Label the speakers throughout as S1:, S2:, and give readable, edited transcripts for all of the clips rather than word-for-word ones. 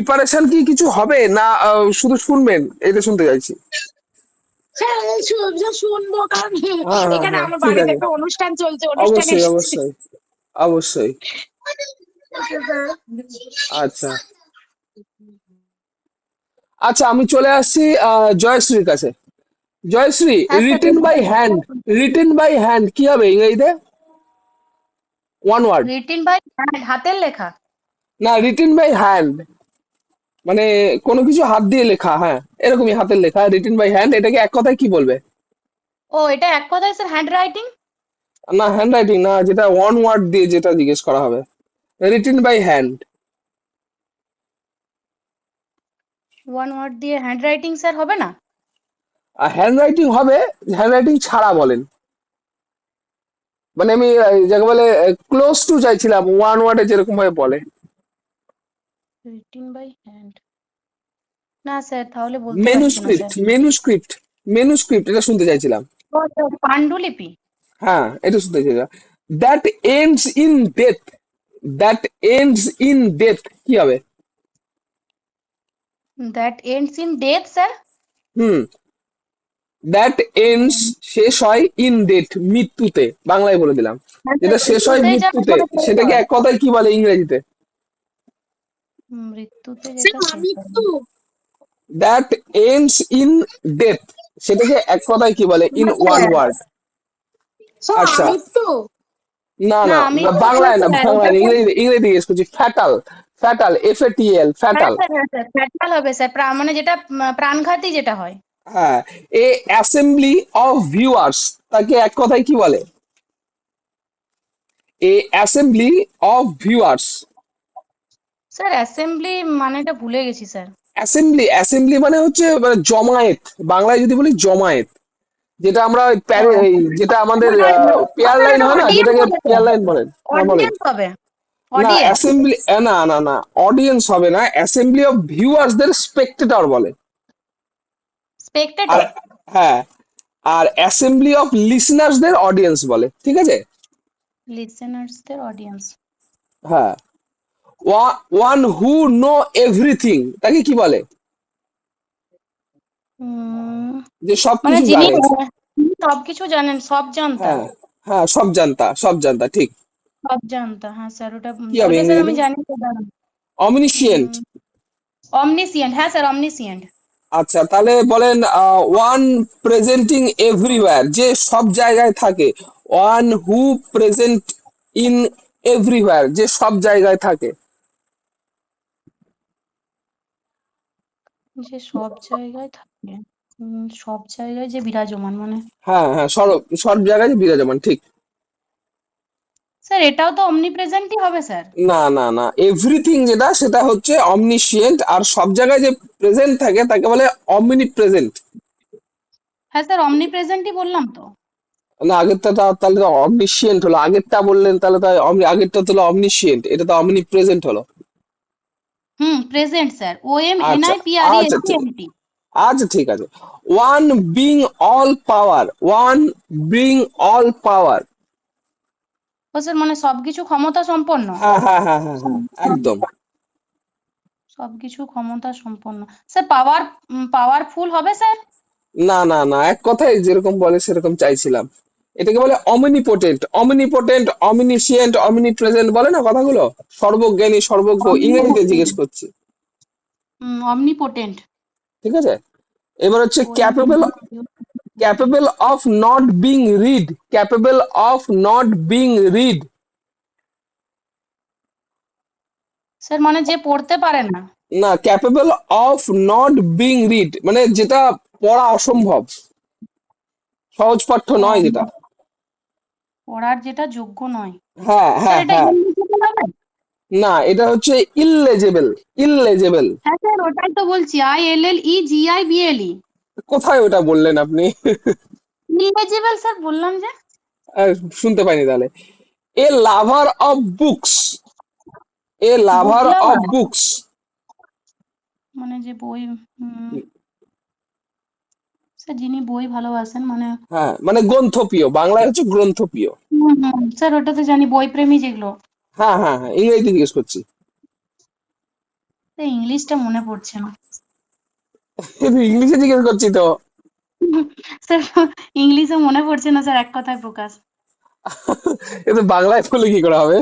S1: Preparation কি কিছু হবে না শুধু শুনবেন এটা শুনতে চাইছি।
S2: স্যার শুনবো, কারণ
S1: হ্যাঁ হ্যাঁ
S2: এখানে
S1: হ্যাঁ
S2: আমার
S1: ঠিক
S2: বাড়িতে
S1: আছে,
S2: একটা অনুষ্ঠান চলছে, অনুষ্ঠানে
S1: অবশ্যই
S2: এসেছি।
S1: অবশ্যই অবশ্যই। আচ্ছা আচ্ছা, আমি চলে আসছি জয়শ্রীর কাছে। জয়শ্রী,
S2: হ্যাঁ sir,
S1: written by hand, written by hand কি হবে ইংরেজিতে? One word.
S2: রিটিন বাই হাতের লেখা।
S1: না, রিটেন বাই হ্যান্ড মানে কোনো কিছু হাত দিয়ে লেখা, হ্যাঁ এরকমই হাতের লেখা, রিটেন বাই হ্যান্ড, এটাকে এক কথায় কি বলবে?
S2: ও, এটা এক কথায় স্যার হ্যান্ড রাইটিং।
S1: না হ্যান্ড রাইটিং না, যেটা ওয়ান ওয়ার্ড দিয়ে যেটা জিজ্ঞেস করা হবে, written by hand.
S2: One word দিয়ে হ্যান্ড রাইটিং স্যার হবে না?
S1: আর হ্যান্ড রাইটিং হবে, হ্যান্ড রাইটিং ছাড়া বলেন, মানে আমি যাকে বলে ক্লোজ টু চাইছিলাম, ওয়ান ওয়ার্ডে যেরকম ভাবে বলে।
S2: রিটিন বাই হ্যান্ড, না স্যার তাহলে বলতে পারছি না
S1: মেনুস্ক্রিপ্ট,
S2: স্যার।
S1: মেনুস্ক্রিপ্ট, মেনুস্ক্রিপ্ট এটা শুনতে চাইছিলাম।
S2: ও স্যার, পাণ্ডুলিপি।
S1: হ্যাঁ এটা শুনতে চাইছিলাম। That ends in death, that ends in death কি হবে?
S2: That ends in death sir.
S1: Hmm, that ends শেষ হয়, ইন ডেথ মৃত্যুতে, বাংলায় বলে দিলাম,
S2: হ্যাঁ স্যার,
S1: যেটা শেষ হয়
S2: মৃত্যুতেই যেটা
S1: মৃত্যুতে,
S2: করে শেষ
S1: সেটাকে
S2: হয়।
S1: এক কথায় কি বলে ইংরেজিতে?
S2: মৃত্যুতে যেটা শেষ হয়।
S1: দ্যাট এন্ডস ইন ডেথ, সেটাকে এক কথায় কি বলে, ইন ওয়ান ওয়ার্ড?
S2: স্যার
S1: আচ্ছা,
S2: আমৃত্যু।
S1: না
S2: না
S1: না
S2: আমি
S1: না,
S2: তো
S1: বাংলায় না,
S2: স্যার ওটা
S1: বাংলায় না,
S2: তো।
S1: ইংরেজি, ইংরেজি জিজ্ঞেস করছি। ফ্যাটাল, ফ্যাটাল, এফ এ টি এল,
S2: হ্যাঁ
S1: ফ্যাটাল।
S2: স্যার, হ্যাঁ স্যার, ফ্যাটাল হবে স্যার, মানে যেটা প্রাণঘাতী যেটা হয়।
S1: হ্যাঁ, এ অ্যাসেম্বলি অফ ভিউয়ার্স, তাকে এক কথায় কি বলে? A assembly of viewers.
S2: Sir assembly মানেটা ভুলে গেছি স্যার।
S1: অ্যাসেম্বলি, অ্যাসেম্বলি মানে হচ্ছে মানে জমায়েত, বাংলায় যদি বলি জমায়েত, যেটা আমরা ওই
S2: ও,
S1: যেটা আমাদের পেয়ার
S2: স্যার
S1: লাইন
S2: এটা
S1: হয় না,
S2: অডিয়েন্স
S1: যেটাকে
S2: হবে স্যার,
S1: পেয়ার লাইন বলেন। হ্যাঁ বলেন।
S2: অডিয়েন্স হবে,
S1: না
S2: অডিয়েন্স।
S1: অ্যাসেম্বলি, না না না, অডিয়েন্স হবে না, অ্যাসেম্বলি অফ ভিউয়ার্সদের স্পেক্টেটর বলে। আর
S2: স্পেকটেটর।
S1: হ্যাঁ, আর অ্যাসেম্বলি অফ লিসনার্সদের অডিয়েন্স বলে, ঠিক আছে?
S2: লিসেনার্সদের অডিয়েন্স।
S1: হ্যাঁ, ওয়ান হু নো এভরিথিং, তাকে কি বলে? যে
S2: মানে
S1: সবকিছু
S2: যিনি
S1: জানে।
S2: সবকিছু জানেন, সব জানতা।
S1: হ্যাঁ হ্যাঁ, সব জানতা, সব জানতা, ঠিক।
S2: সব জানতা, হ্যাঁ স্যার ওটা
S1: কি হবে
S2: ওটা স্যার আমি
S1: ইংরেজিতে?
S2: জানি তো, দাঁড়ান।
S1: অমনিশিয়েন্ট।
S2: অমনিসিয়েন্ট, হ্যাঁ স্যার অমনিসিয়েন্ট।
S1: আচ্ছা তাহলে বলেন, ওয়ান প্রেজেন্টিং এভরিওয়্যার, যে সব জায়গায় থাকে। One who present in everywhere, যে সব জায়গায় থাকে।
S2: যে সব জায়গায় থাকে। সব জায়গায় যে বিরাজমান মানে।
S1: হ্যাঁ হ্যাঁ, সব সব জায়গায় বিরাজমান, ঠিক।
S2: স্যার এটাও তো অমনি প্রেজেন্টই হবে স্যার।
S1: না না না, এভরিথিং যেটা সেটা হচ্ছে অমনিশিয়েন্ট, আর সব জায়গায় যে প্রেজেন্ট থাকে তাকে বলে অমনি প্রেজেন্ট।
S2: হ্যাঁ স্যার অমনি প্রেজেন্টই বললাম তো।
S1: না আগেরটা তাহলে তো অমনিশিয়েন্ট হলো, আগেরটা বললেন তাহলে তো আগেরটা তো অমনিশিয়েন্ট, এটা তো অমনি প্রেজেন্ট হলো।
S2: Present sir, O M N
S1: আচ্ছা
S2: I P R E S
S1: আচ্ছা
S2: টি
S1: ঠিক,
S2: এন টি।
S1: আচ্ছা ঠিক আছে। One being all power, one being all power.
S2: ও স্যার মানে সবকিছু ক্ষমতা সম্পন্ন।
S1: হ্যাঁ হ্যাঁ হ্যাঁ হ্যাঁ হ্যাঁ, একদম।
S2: সবকিছু ক্ষমতা সম্পন্ন। স্যার পাওয়ারফুল হবে স্যার।
S1: না না না, এক কথায় যেরকম বলে সেরকম চাইছিলাম। এটাকে বলে অমনিপোটেন্ট, অমনিপোটেন্ট, অমনিসিয়েন্ট, অমনি প্রেজেন্ট বলে না কথাগুলো, সর্বজ্ঞানী, সর্বজ্ঞ, ইংরেজিতে জিজ্ঞেস করছি।
S2: অমনিপোটেন্ট।
S1: ঠিক আছে, এবার হচ্ছে
S2: O M
S1: capable, capable of not being read, capable of not being read.
S2: Sir মানে যে পড়তে পারে না।
S1: না, capable of not being read মানে যেটা পড়া অসম্ভব, সহজ পাঠ্য
S2: ও,
S1: নয় যেটা।
S2: পড়ার যেটা যোগ্য নয়।
S1: হ্যাঁ
S2: স্যার
S1: হ্যাঁ
S2: এটা
S1: হ্যাঁ,
S2: ইনএলিজিবল হবে।
S1: না এটা হচ্ছে ইললেজেবল, ইললেজেবল।
S2: হ্যাঁ স্যার ওটাই তো বলছি, ILLEGIBLE।
S1: কোথায় ওটা বললেন আপনি?
S2: ইনএলিজিবল স্যার বললাম যে।
S1: শুনতে পাইনি তাহলে। A lover of books, a
S2: book
S1: lover of
S2: lover
S1: books.
S2: মানে যে বই, স্যার যিনি বই ভালোবাসেন মানে।
S1: হ্যাঁ মানে গ্রন্থপ্রিয়, বাংলায় হচ্ছে গ্রন্থপ্রিয়।
S2: স্যার ওটা তো জানি, বই প্রেমী যেগুলো।
S1: হ্যাঁ হ্যাঁ হ্যাঁ, ইংরেজি জিজ্ঞেস করছি।
S2: ইংলিশটা মনে পড়ছে না।
S1: কিন্তু ইংলিশে জিজ্ঞেস করছি তো।
S2: স্যার ইংলিশে মনে পড়ছে না স্যার, এক কথায় প্রকাশ।
S1: কিন্তু বাংলায় বলে কি করে হবে?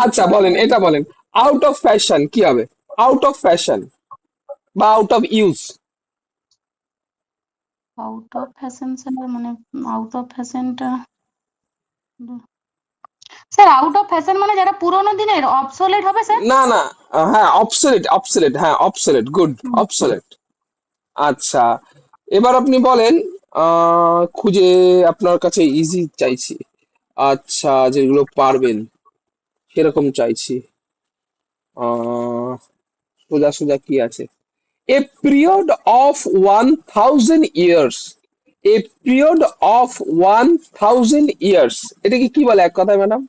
S1: আচ্ছা বলেন,
S2: জানি
S1: এটা বলেন, আউট অফ ফ্যাশন কি হবে? আউট অফ ফ্যাশন বা out of use.
S2: Out of fashion sir, মানে আউট অফ ফ্যাশনটা স্যার, আউট অফ ফ্যাশন মানে যারা পুরোনো দিনের, অবসোলেট হবে স্যার।
S1: না না, হ্যাঁ অবসলেট, অবসলেট, হ্যাঁ অবসলেট, গুড,
S2: হুম,
S1: অবসলেট। আচ্ছা, এবার আপনি বলেন, খুঁজে আপনার কাছে ইজি চাইছি। আচ্ছা, যেগুলো পারবেন সেরকম চাইছি। আহ সোজা সোজা কি আছে? A period of 1000 years, a period of 1000 years, এটাকে কি বলে এক কথায় ম্যাডাম?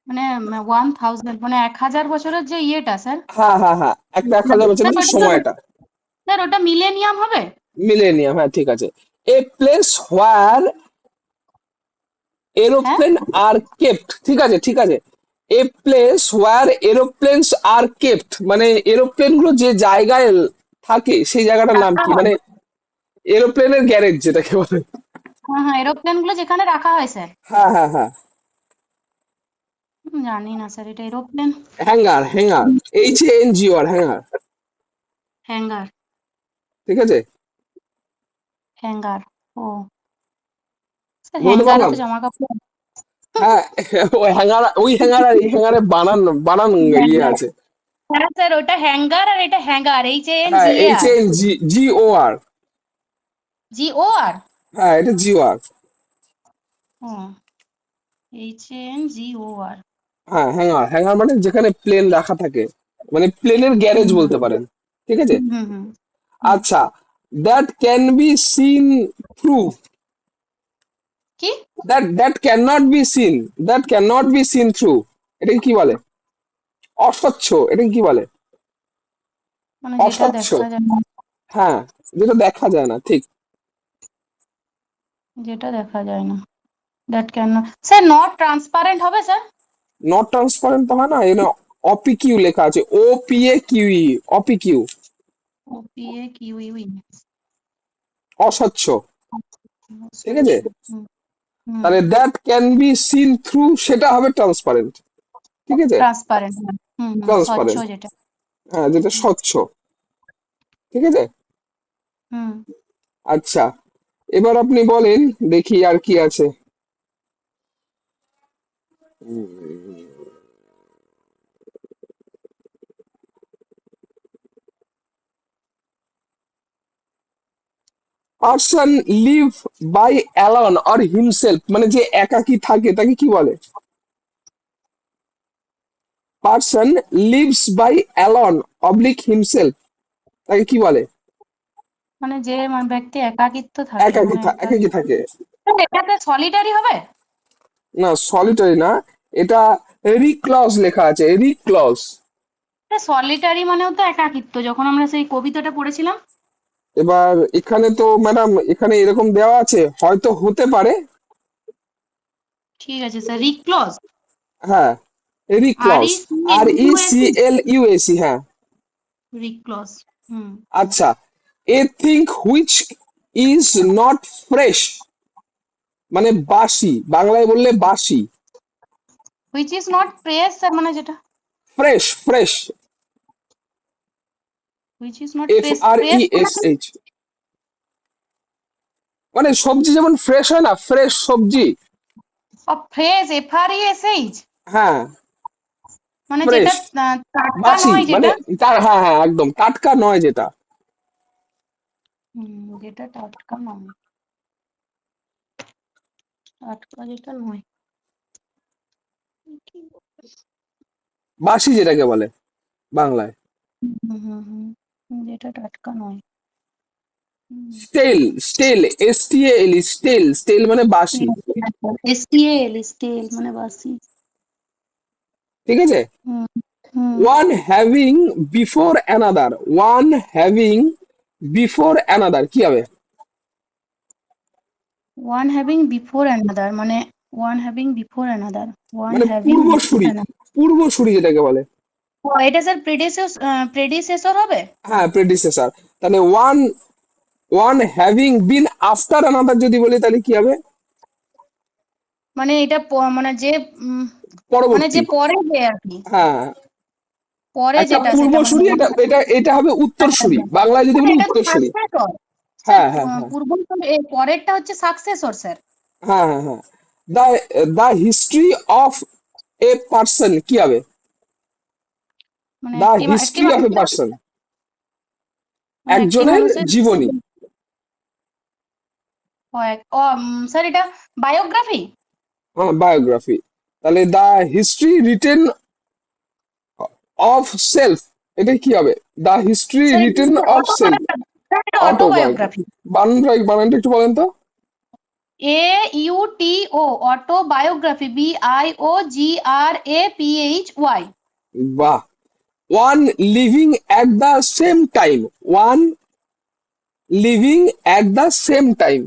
S2: মানে 1000 মানে 1000 বছরের যে ইয়েটা স্যার।
S1: হ্যাঁ হ্যাঁ হ্যাঁ, একটা 1000 বছর
S2: স্যার
S1: মানে
S2: ওটা তো,
S1: সময়টা।
S2: স্যার ওটা মিলেনিয়াম হবে।
S1: মিলেনিয়াম, হ্যাঁ ঠিক আছে। এ প্লেস হোয়ার
S2: হ্যাঁ,
S1: এরোপ্লেন আর কেপ্ট, ঠিক আছে ঠিক আছে। A place where এরোপ্লেনস are kept, মানে এরোপ্লেন গুলো যে জায়গায় থাকে সেই জায়গাটার নাম
S2: রাখা
S1: কি,
S2: হয়।
S1: মানে এরোপ্লেনের গ্যারেজ যেটাকে বলে।
S2: হ্যাঁ হ্যাঁ, এরোপ্লেন গুলো যেখানে রাখা হয় স্যার।
S1: হ্যাঁ হ্যাঁ হ্যাঁ,
S2: জানি না স্যার, এটা aeroplane.
S1: Hanger, hanger, HANGR, hanger,
S2: hanger,
S1: ঠিক আছে।
S2: হ্যাঙ্গার। ও স্যার,
S1: বলতে
S2: হ্যাঙ্গারে
S1: পারলাম?
S2: তো জামা কাপড়।
S1: হ্যাঁ, ওই হ্যাঙ্গার, ওই হ্যাঙ্গার আর এই হ্যাঙ্গারে বানান, বানান ইয়ে
S2: হ্যাঙ্গার,
S1: আছে।
S2: হ্যাঁ স্যার, ওটা হ্যাঙ্গার আর এটা হ্যাঙ্গার,
S1: হ্যাঁ,
S2: HANGAR।
S1: HANGOR,
S2: GOR।
S1: হ্যাঁ এটা GOR।
S2: ও, HANGOR।
S1: হ্যাঁ, হ্যাঙ্গার, হ্যাঙ্গার মানে যেখানে প্লেন রাখা থাকে, মানে প্লেনের গ্যারেজ
S2: হুম
S1: বলতে পারেন, ঠিক আছে।
S2: হুম হুম হুম হুম।
S1: আচ্ছা, that can be seen through,
S2: কি
S1: that can not be seen, that can not be seen through, এটাকে কি বলে? অস্বচ্ছ, এটাকে কি বলে?
S2: মানে যেটা
S1: অস্বচ্ছ,
S2: দেখা যায় না,
S1: হ্যাঁ, যেটা দেখা যায় না, ঠিক।
S2: যেটা দেখা যায় না, that can not, sir not transparent হবে স্যার।
S1: নট ট্রান্সপারেন্ট তো হয় না, এখানে অপিকিউ লেখা আছে, OPAQE, অপিকিউ,
S2: OPAQUE।
S1: অস্বচ্ছ, ঠিক
S2: স্বচ্ছ।
S1: আছে।
S2: হুম হুম।
S1: তাহলে that can be seen through সেটা হবে ট্রান্সপারেন্ট, ঠিক আছে,
S2: ট্রান্সপারেন্ট। হুম হুম, স্বচ্ছ
S1: ট্রান্সপারেন্ট,
S2: যেটা।
S1: হ্যাঁ যেটা
S2: হুম
S1: স্বচ্ছ, ঠিক আছে।
S2: হুম।
S1: আচ্ছা, এবার আপনি বলেন, দেখি আর কি আছে। Person live by alone or himself, মানে যে একাকী থাকে তাকে কি বলে? Person lives by alone oblique himself, তাকে কি বলে?
S2: মানে যে ব্যক্তি একাকিত্ব থাকে,
S1: একাকী
S2: মানে
S1: একাকী থাকে।
S2: এটাতে সলিটারি হবে।
S1: না, সলিটারি না, এটা রিক্লজ লেখা আছে, রিক্লজ।
S2: সলিটারি মানেও তো একাকিত্ব, যখন আমরা সেই কবিতাটা পড়েছিলাম।
S1: এবার এখানে তো ম্যাডাম, এখানে এরকম দেওয়া আছে, হয়তো হতে পারে।
S2: ঠিক আছে স্যার, রিক্লজ।
S1: হ্যাঁ,
S2: আর
S1: recluse,
S2: E C
S1: R
S2: L
S1: E
S2: U S
S1: C
S2: E
S1: L ইউএসি, হ্যাঁ।
S2: রিক্লজ। হুম।
S1: আচ্ছা, a thing which is not fresh, মানে বাসি, বাংলায় বললে বাসি।
S2: Which is not press sir, মানে যেটা
S1: fresh, fresh,
S2: which is not
S1: F
S2: press,
S1: R E
S2: press
S1: S H, মানে সবজি যেমন ফ্রেশ হয় না, ফ্রেশ সবজি।
S2: ফ্রেশ, FRESH,
S1: হ্যাঁ,
S2: মানে যেটা
S1: ফ্রেশ,
S2: টাটকা
S1: বাসি
S2: নয়
S1: মানে,
S2: যেটা।
S1: তার, হ্যাঁ হ্যাঁ একদম টাটকা নয় যেটা।
S2: যেটা টাটকা নয়, টাটকা যেটা নয়। কি
S1: বাসি যেটাকে বলে বাংলায়।
S2: যেটা টাটকা নয়। হুম,
S1: স্টেল, স্টেল, STAL, স্টেল, স্টেল মানে বাসি,
S2: STL, স্টেল মানে বাসি।
S1: ঠিক আছে।
S2: হুম হুম।
S1: One having before another, one having before another কি হবে?
S2: ওয়ান হ্যাভিং বিফোর অ্যানাদার, মানে one having before another, one
S1: মানে
S2: হ্যাভিং বিফোর
S1: পূর্বসূরি,
S2: অ্যানাদার।
S1: পূর্বসূরি যেটাকে বলে।
S2: ও, এটা স্যার প্রেডিসেসর হবে?
S1: হ্যাঁ, প্রেডিসেসর। তাহলে one one having been after another যদি বলি তাহলে কি হবে?
S2: মানে এটা মানে যে মানে যে
S1: পরবর্তী।
S2: পরে যে আর কি,
S1: হ্যাঁ,
S2: পরে
S1: একটা
S2: যেটা সেটা মানে
S1: পূর্বসূরি, এটা হবে উত্তরসূরি, বাংলায় যদি বলি
S2: এটা তো
S1: উত্তরসূরি।
S2: Successor sir.
S1: হ্যাঁ হ্যাঁ হ্যাঁ
S2: পরেরটা হচ্ছে সাকসেসর স্যার।
S1: হ্যাঁ হ্যাঁ হ্যাঁ। The the history of a person কি হবে?
S2: মানে
S1: দা
S2: একটি
S1: হিস্ট্রি অফ এ
S2: মানুষের,
S1: পার্সন,
S2: মানে একটি
S1: একজনের
S2: মানুষের
S1: জীবনী।
S2: স্যার এটা বায়োগ্রাফি।
S1: হ্যাঁ, বায়োগ্রাফি। তাহলে the history written of self, এটা কি হবে? দা হিস্ট্রি
S2: স্যার এটা
S1: রিটেন অফ সেলফ,
S2: এটা
S1: অটোবায়োগ্রাফি।
S2: অটোবায়োগ্রাফি।
S1: বানানটা একটু বলেন তো।
S2: AUTO, autobiography, BIOGRAPHY।
S1: বাহ। One living at the same time, one living at the same time,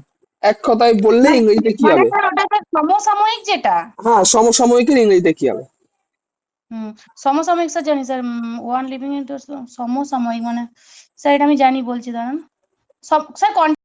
S1: এক কথায় বললে
S2: মানে
S1: ইংরেজিতে কি
S2: মানে
S1: হবে?
S2: স্যার ওটা স্যার সমসাময়িক যেটা।
S1: হ্যাঁ, সমসাময়িকের ইংরেজিতে কি হবে?
S2: হুম, সমসাময়িক স্যার জানি স্যার। ওয়ান লিভিং ইন্টু সমসাময়িক মানে, স্যার এটা আমি জানি, বলছি দাঁড়ান। স্যার